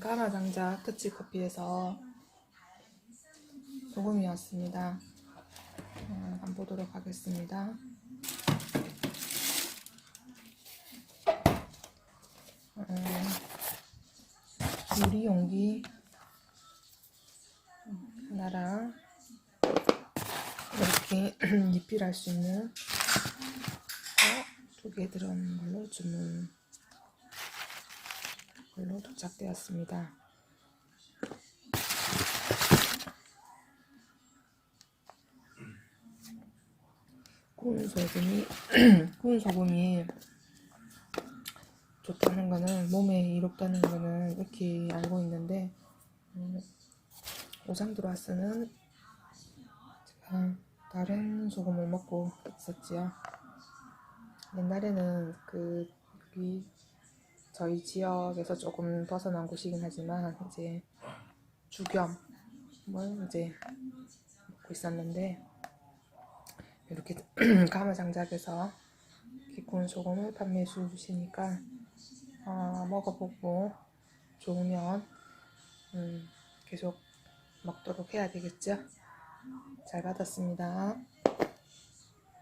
가마장자 터치커피에서 소금이 왔습니다. 한번 보도록 하겠습니다. 유리 용기 하나랑 이렇게 리필할 수 있는 2개 들어있는 걸로 주문 걸로 도착되었습니다. 구운 소금이 좋다는 거는, 몸에 이롭다는 거는 이렇게 알고 있는데, 오장 들어와서는 제가 다른 소금을 먹고 있었지요. 옛날에는 여기 저희 지역에서 조금 벗어난 곳이긴 하지만 이제 죽염을 이제 먹고 있었는데, 이렇게 가마장작에서 구운 소금을 판매해 주시니까 먹어보고 좋으면 계속 먹도록 해야 되겠죠. 잘 받았습니다.